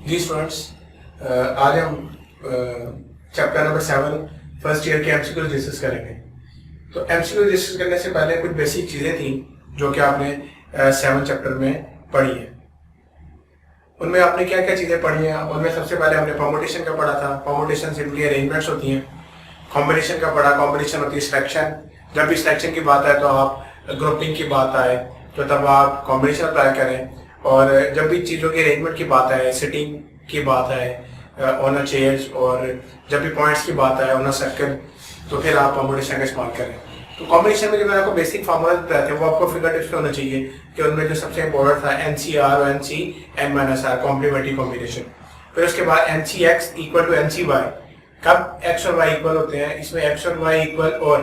जी students, आज हम chapter number 7 first year के एमसीक्यू डिस्कस करेंगे। तो एमसीक्यू डिस्कस करने से पहले कुछ बेसिक चीज़ें थी जो कि आपने 7 चैप्टर में पढ़ी है। उनमें आपने क्या क्या चीज़ें पढ़ी हैं? उनमें सबसे पहले हमने परमुटेशन का पढ़ा था। परमुटेशन सिंपली अरेंजमेंट्स होती हैं। कॉम्बिनेशन का पढ़ा। कॉम्बिनेशन होती है सिलेक्शन। जब भी सिलेक्शन की बात आए तो आप ग्रुपिंग की बात आए तो तब आप कॉम्बिनेशन अप्लाई करें। और जब भी चीज़ों की अरेंजमेंट की बात आए, सिटिंग की बात आए ऑन अ चेयर्स, और जब भी पॉइंट्स की बात आए ऑन अ सर्कल, तो फिर आप कॉम्बिनेशन का इस्तेमाल करें। तो कॉम्बिनेशन में जो मैंने आपको बेसिक फार्मूला बताए थे वो आपको फिगर टिप्स पे होना चाहिए कि उनमें जो सबसे इंपॉर्टेंट था NCR और NC(n-r) कॉम्प्लीमेंट्री कॉम्बिनेशन। फिर उसके बाद NCX इक्वल टू NCY। कब x और y इक्वल होते हैं? इसमें x और y इक्वल और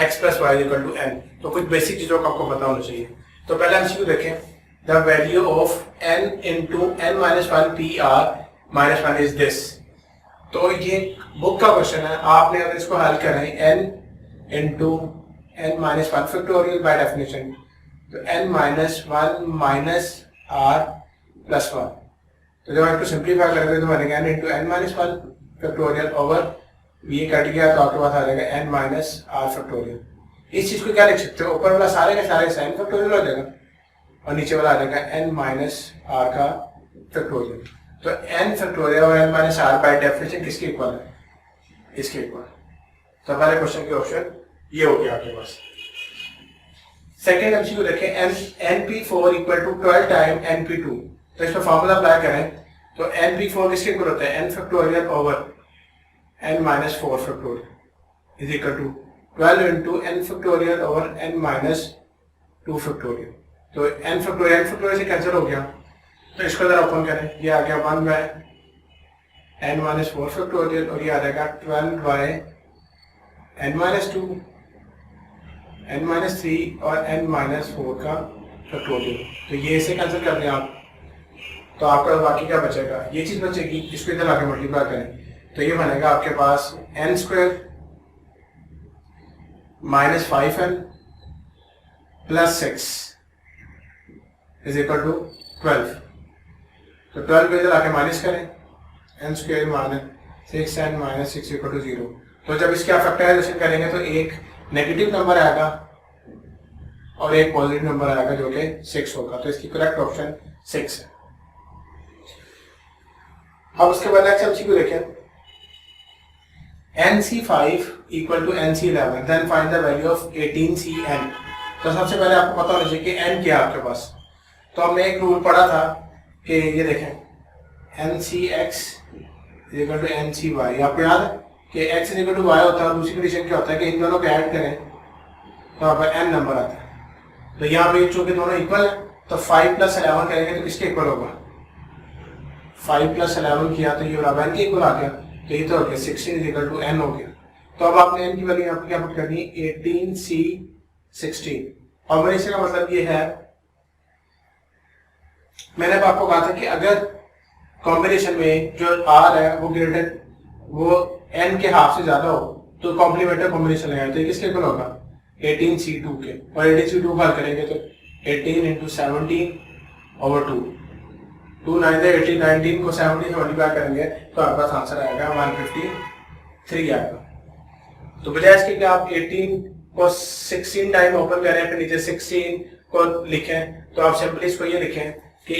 x plus y equal to n। तो कुछ बेसिक चीज़ों का आपको पता होना चाहिए। तो पहले MCQ देखें। The value of n into n-1 PR-1 is this. तो ये बुक का क्वेश्चन है। आपने अगर इसको हल करें n into n-1 factorial by definition, तो n-1 माइनस r प्लस 1। तो जब आपको सिंप्लीफाई करेंगे तो बनेगा n into n-1 factorial over ये कट गया तो आपके पास आ जाएगा n-r फैक्टोरियल। इस चीज को क्या लिख सकते हो? ऊपर वाला सारे के सारे साइन फैक्टोरियल हो जाएगा और नीचे वाला आ जाएगा n-r का फैक्टोरियल। तो n फैक्टोरियल और n-r बाय डेफिनेशन किसके इक्वल है? इसके इक्वल। तो हमारे क्वेश्चन के ऑप्शन ये हो गया आपके पास। सेकेंड एमसीक्यू देखें। np4 equal to 12 time np2। तो इसमें फॉर्मूला अप्लाई करें तो np4 किसके इक्वल होता है? n factorial over n-4 factorial is equal to 12 into n factorial over n-2 factorial. तो n फैक्टोरियल से कैंसिल हो गया, तो इसको जरा ओपन करें। ये आ गया 1 बाय n-4 फैक्टोरियल और ये आ जाएगा 12 बाय n-2 n-3 और n-4 का फैक्टोरियल। तो ये इसे कैंसिल कर दें आप, तो आपका बाकी क्या बचेगा? ये चीज बचेगी। इसको इधर आके मल्टीप्लाई करें तो ये बनेगा आपके पास n² minus 5n plus 6 is equal to 12। तो 12 को इधर आके माइनस करें, n² minus 6n minus 6 equal to 0। तो जब इसके आप फैक्टराइजेशन करेंगे तो एक नेगेटिव नंबर आएगा और एक पॉजिटिव नंबर आएगा जो कि 6 होगा। तो इसकी करेक्ट ऑप्शन 6 है। अब उसके बाद नेक्स्ट एमसीक्यू देखें। NC5 equal to NC11 then find the value of 18CN। तो सबसे पहले आपको पता होना चाहिए कि n क्या है आपके पास। तो हमने एक रूल पढ़ा था कि ये देखें NCX इक्वल टू NCY। आपको याद है कि x इक्वल टू y होता है और दूसरी कंडीशन क्या होता है कि इन दोनों को ऐड करें तो यहाँ पर n नंबर आता है। तो यहाँ पे चूंकि दोनों इक्वल है तो 5 प्लस 11 करेंगे तो किसके इक्वल होगा? 5 प्लस 11 किया तो ये बराबर n के इक्वल आ गया। तो ये तो हो गया 16 इज इक्वल टू n हो गया। तो अब आपने n की वैल्यू यहाँ पे क्या पुट करनी है? 18C16। और इसका मतलब ये है, मैंने अब आपको कहा था कि अगर कॉम्बिनेशन में जो r है वो ग्रेटर वो n के हाफ से ज्यादा हो तो कॉम्प्लीमेंट्री कॉम्बिनेशन लगाए तो ये किसके इक्वल होगा? 18C2 के। और 18C2 हल करेंगे तो 18 इंटू 17 ओवर 2 2 9 18 19 को 70 से मल्टीप्लाई करेंगे तो आपका आंसर आएगा 153 आएगा। तो बजाय इसके कि आप 18 को 16 टाइम ओपन करें फिर नीचे 16 को लिखें, तो आप सिंपली इसको ये लिखें कि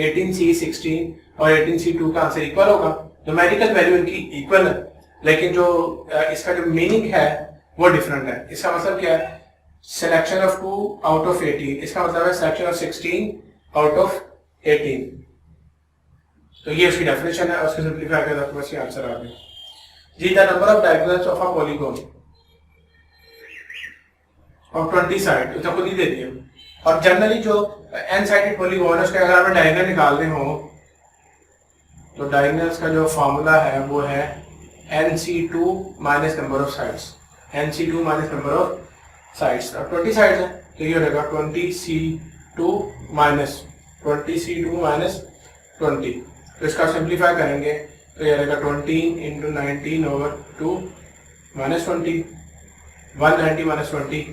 18C16 और 18C2 का आंसर इक्वल होगा। न्यूमेरिकल वैल्यू इनकी इक्वल है लेकिन जो इसका जो मीनिंग है वो डिफरेंट है। इसका मतलब क्या है? Selection of 2 out of 18। इसका मतलब है सिलेक्शन ऑफ 16 आउट ऑफ 18। तो ये उसकी डेफिनेशन है। उसको सिंपलीफाई करके आपके पास ये आंसर आ गया। जी, the number of diagonals of a polygon of 20 side तो खुद ही दे दिया। और जनरली जो n साइडेड पॉलीगॉन है उसके अगर हमें डायगोनल निकालने हो तो डायगोनल्स का जो फार्मूला है वो है NC2 minus number of sides. NC2 minus number of sides. अब 20 साइड्स है तो ये हो जाएगा 20C2 माइनस 20। तो इसका सिंप्लीफाई करेंगे तो ये रहेगा 20 इंटू 19 ओवर 2 माइनस 20 190 माइनस 20।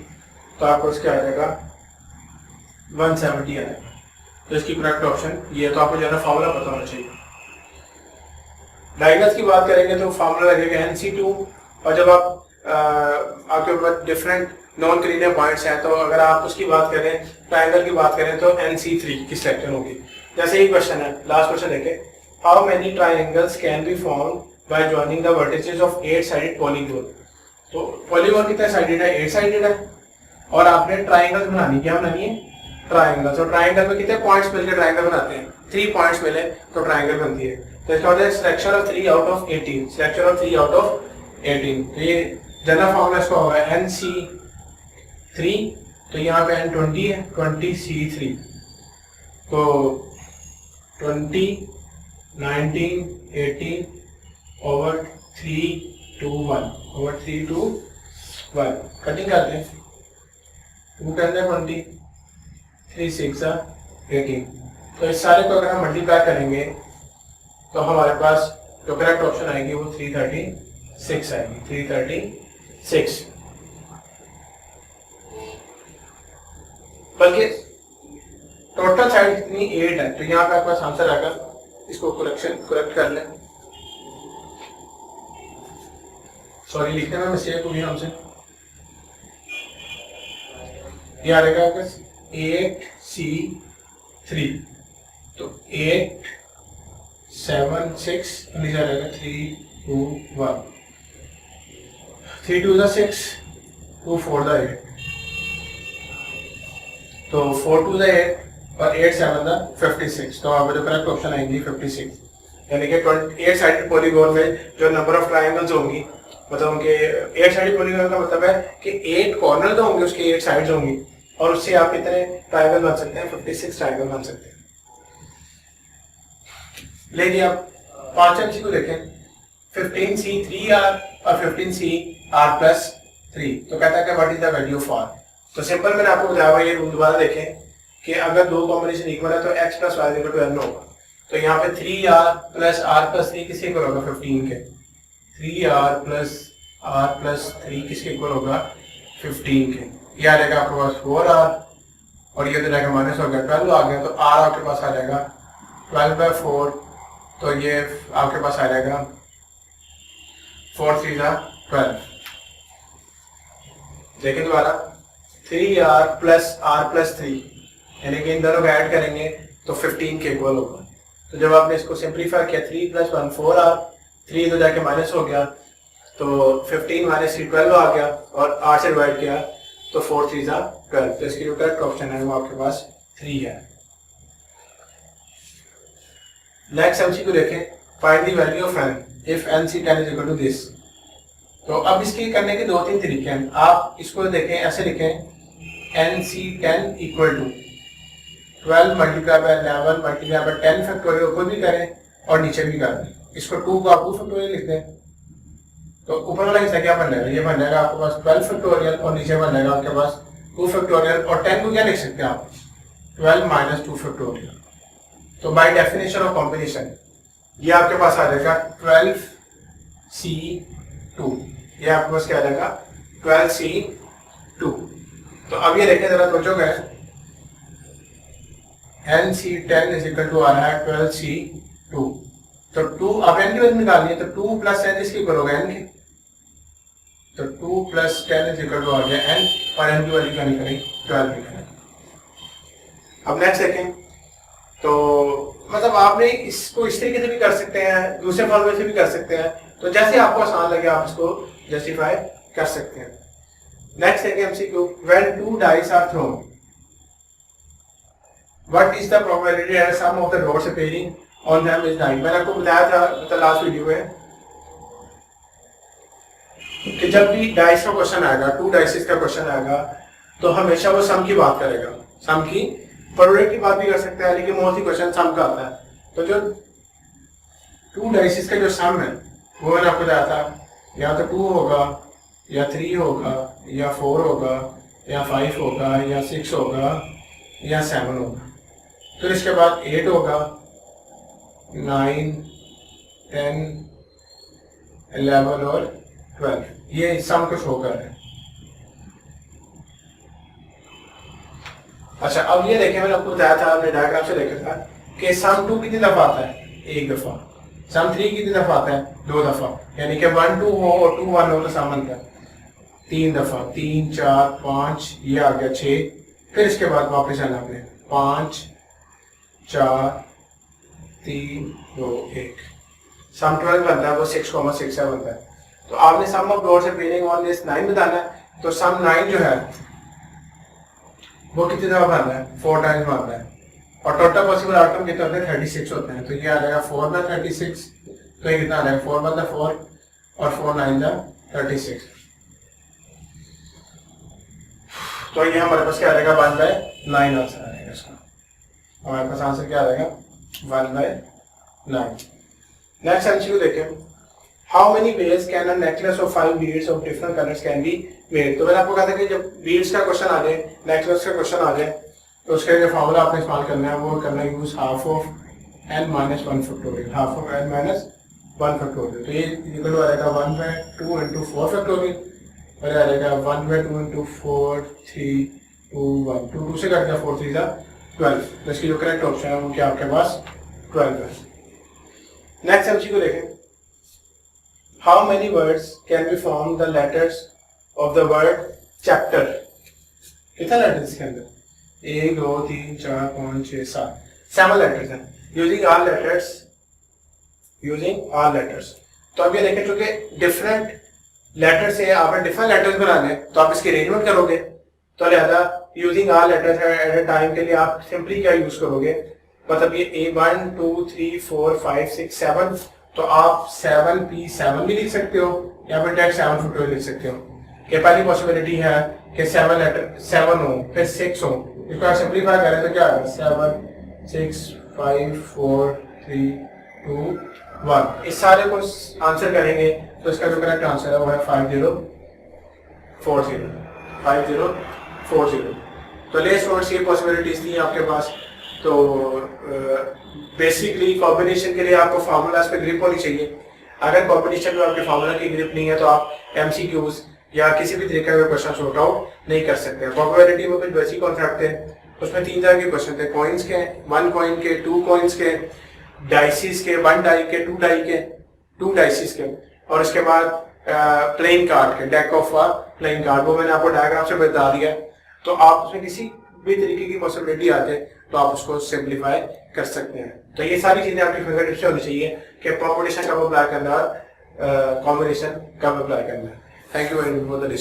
तो आपको इसके आ जाएगा 170 आएगा। तो इसकी करेक्ट ऑप्शन ये। तो आपको ज़्यादा फार्मूला पता होना चाहिए। डायगोनल्स की बात करेंगे तो फॉर्मूला लगेगा NC2, और जब आप आपके पास डिफरेंट नॉन क्लिनियर पॉइंट्स हैं तो अगर आप उसकी बात करें, ट्रायंगल की बात करें तो NC3 की सिलेक्शन होगी। जैसे ही क्वेश्चन है, लास्ट क्वेश्चन देखें, how many triangles can be formed by joining the vertices of 8 sided polygon. तो पॉलीगॉन कितना साइडेड है? 8 साइडेड है, और आपने ट्रायंगल्स बनानी, क्या बनानी है? ट्रायंगल्स। और ट्रायंगल में कितने पॉइंट्स मिलकर ट्रायंगल बनाते हैं? 3 पॉइंट्स मिले तो ट्रायंगल बनती है। तो इसका मतलब selection of 3 out of 18, selection of 3 out of 18। तो ये जनरल फॉर्मूला इसका होगा NC3, तो यहाँ पे N20 है, 20C3, तो 20, 19, 18 over 3 to 1, over 3 to 1 cutting करते हैं। 2 10 20, 3 6 18। तो इस सारे को अगर हम मल्टीप्लाई करेंगे तो हमारे पास जो करेक्ट ऑप्शन आएगी वो 336 आएगी, 336। बल्कि टोटल साइड कितनी? 8 है, तो यहाँ पे आपके पास आंसर आएगा। इसको करेक्ट कर लें, सॉरी लिखने में मिस्टेक हुई हमसे। ये आ रहेगा आपके 8C3, तो 8 7 6 नीचे आ रहेगा 3 2 1, 3 2 6, 2 4 8, तो 4 2 8 और 8 7 56। तो हमारे जो करेक्ट ऑप्शन आएंगी 56, यानी कि 8 साइडेड पॉलीगॉन में जो नंबर ऑफ ट्रायंगल्स होंगी, मतलब उनके 8 साइडेड पॉलीगॉन का मतलब है कि 8 कॉर्नर तो होंगे, उसके 8 साइड्स होंगी, और उससे आप कितने ट्रायंगल बन सकते हैं? 56 ट्रायंगल बन सकते हैं। लेकिन आप 5 MC को देखें, 15C3R और 15CR+3, तो कहता है कि what is the value of R। तो सिंपल मैंने आपको बताया, ये रूल दोबारा देखें कि अगर दो कॉम्बिनेशन इक्वल है तो x + y = n होगा। तो यहाँ पे 3R + R+3 किसके इक्वल होगा? 15 के। 3R + R+3 किसके इक्वल होगा? 15 के। ये आ जाएगा आपके पास 4R, और ये तो जाएगा माइनस हो गया 12 आ गया, तो R आपके पास आ जाएगा 12/4, तो ये आपके पास आ जाएगा 4 3 12। देखिए दोबारा, 3R + R+3, यानी कि इन दोनों को ऐड करेंगे तो 15 के इक्वल होगा। तो जब आपने इसको सिंपलीफाई किया, 3 + 1 4R, 3 तो जाके माइनस हो गया, तो 15 - 3 12 आ गया, और R से डिवाइड किया तो 4 3 12। तो इसकी जो करेक्ट ऑप्शन है वो आपके पास 3 है। नेक्स्ट MC को देखें, find the value of n if NC10 = this. तो अब इसके करने के 2-3 तरीके हैं। आप इसको देखें, ऐसे लिखें, NC10 = 12 × 11 × 10 फैक्टोरियल, ऊपर भी करें और नीचे भी कर दें। इसको 2 को आप 2 फैक्टोरियल लिख दें, तो ऊपर वाला हिस्सा क्या बन जाएगा? ये बन जाएगा आपके पास 12 फैक्टोरियल, और नीचे बन जाएगा आपके पास 2 फैक्टोरियल। और 10 को क्या लिख सकते हैं आप? 12 - 2 फैक्टोरियल। तो बाय डेफिनेशन ऑफ कॉम्बिनेशन ये आपके पास आ जाएगा 12C2, ये आपके पास क्या आ जाएगा? 12C2। तो अब ये देखें जरा, सोचोगे, NC10 = आ रहा है 12C2, तो 2 अब n की वैल्यू निकालनी है, तो 2 + 10 इसके इक्वल होगा n के, तो 2 + 10 = आ गया n, और n की वैल्यू क्या निकलेगी? 12 निकलेगी। अब नेक्स्ट देखें, तो मतलब आपने इसको इस तरीके से भी कर सकते हैं, दूसरे फॉर्मूले से भी कर सकते हैं, तो जैसे आपको आसान लगे आप इसको जस्टिफाई कर सकते हैं। नेक्स्ट है MCQ, when 2 dice are thrown, what is the probability that sum of the dots appearing on them is 9। मैंने आपको बताया था मतलब लास्ट वीडियो में कि जब भी डाइस का क्वेश्चन आएगा, 2 डाइसेस का क्वेश्चन आएगा, तो हमेशा वो सम की बात करेगा। सम की, प्रोडक्ट की बात भी कर सकते हैं, लेकिन मोस्टली क्वेश्चन सम का आता है। तो जो 2 डाइसेस का जो सम है वो मैंने आपको बताया था, या तो 2 होगा, या 3 होगा, या 4 होगा, या 5 होगा, या 6 होगा, या 7 होगा। फिर इसके बाद 8 होगा, 9 10 11 और 12, ये सम को शो कर रहे हैं। अच्छा, अब ये देखें, मैंने आपको बताया था, आपने डायग्राम से देखा था कि सम 2 कितनी दफा आता है? 1 दफा। सम 3 कितनी दफा आता है? 2 दफा, यानी कि 1 2 हो और 2 1 हो तो सम बनता है 3 दफा, 3 4 5, ये आ गया 6, फिर इसके बाद वापस आना आपने 5 4 3 2 1, सम 12 बनता है, वो 6,6 बनता है। तो आपने sum of dots appearing on this 9 बताना है, तो सम 9 जो है वो कितनी दफा बनता है? 4 टाइम्स बनता है, और टोटल पॉसिबल आउटकम कितना होता है? 36 होते हैं। तो ये आ जाएगा 4 बाय 36, तो ये कितना आ जाएगा? 4 बाय 4 और 4 9 जा 36, तो ये हमारे पास क्या आ जाएगा? 1 बाय 9 आंसर आ जाएगा इसका। हमारे पास आंसर क्या आ जाएगा? 1 बाय 9। नेक्स्ट एमसीक्यू देखें, how many ways can a necklace of 5 beads of different colours can be made. तो मैंने आपको कहा था कि जब बीड्स का क्वेश्चन आ जाए, नेकलेस का क्वेश्चन आ जाए, तो उसके जो फॉर्मूला आपने इस्तेमाल करना है वो करना है use half of n minus 1 factorial, half of n minus 1 factorial. तो ये इक्वल हो जाएगा 1 बाय 2 इंटू 4 फैक्टोरियल, और आ जाएगा 1 बाय 2 इंटू 4 3 2 1, 2 से कट गया 4 3 12। तो इसकी जो करेक्ट ऑप्शन है वो क्या आपके पास? 12 है। नेक्स्ट एमसीक्यू देखें, how many words can be form the letters of the word chapter. कितना लेटर्स इसके अंदर? 1 2 3 4 5 6 7, 7 लेटर्स हैं। यूजिंग ऑल लेटर्स, तो अब ये देखें चूंकि डिफरेंट लेटर से आपने डिफरेंट लेटर्स बनाने हैं, तो आप इसकी अरेंजमेंट करोगे, तो लिहाजा यूजिंग ऑल लेटर्स एट ए टाइम के लिए आप सिंपली क्या यूज करोगे? मतलब ये 1 2 3 4 5 6 7, तो आप 7p7 भी लिख सकते हो, या फिर डायरेक्ट 7 फैक्टोरियल लिख सकते हो। कि पहली पॉसिबिलिटी है कि 7 लेटर 7 हो, फिर 6 हो, इसको आप सिंप्लीफाई करें तो क्या आएगा? 7 6 5 4 3 2 1। इस सारे को आंसर करेंगे तो इसका जो करेक्ट आंसर है वो है 5040, 5040। तो लेस नोट्स ये पॉसिबिलिटीज थी आपके पास। तो बेसिकली कॉम्बिनेशन के लिए आपको फार्मूलाज पे ग्रिप होनी चाहिए। अगर कॉम्बिनेशन में आपके फार्मूला की ग्रिप नहीं है तो आप एमसीक्यूज या किसी भी तरीके का क्वेश्चन सॉर्ट आउट नहीं कर सकते। प्रोबेबिलिटी में कुछ बेसिक कॉन्सेप्ट थे, उसमें 3 तरह के क्वेश्चन थे, कॉइन्स के, 1 कॉइन के, 2 कॉइन्स के, डाइसिस के, 1 डाई के, 2 डाई के, 2 डाइसिस के, और इसके बाद प्लेइंग कार्ड के, डेक ऑफ प्लेइंग कार्ड, वो मैंने आपको डायग्राम से बता दिया। तो आप उसमें किसी भी तरीके की पॉसिबिलिटी आते हैं तो आप उसको सिंप्लीफाई कर सकते हैं। तो ये सारी चीजें आपकी फिंगर टिप्स होनी चाहिए कि प्रोपोर्शन कब अप्लाई करना है, कॉम्बिनेशन कब अप्लाई करना है। Thank you very much for the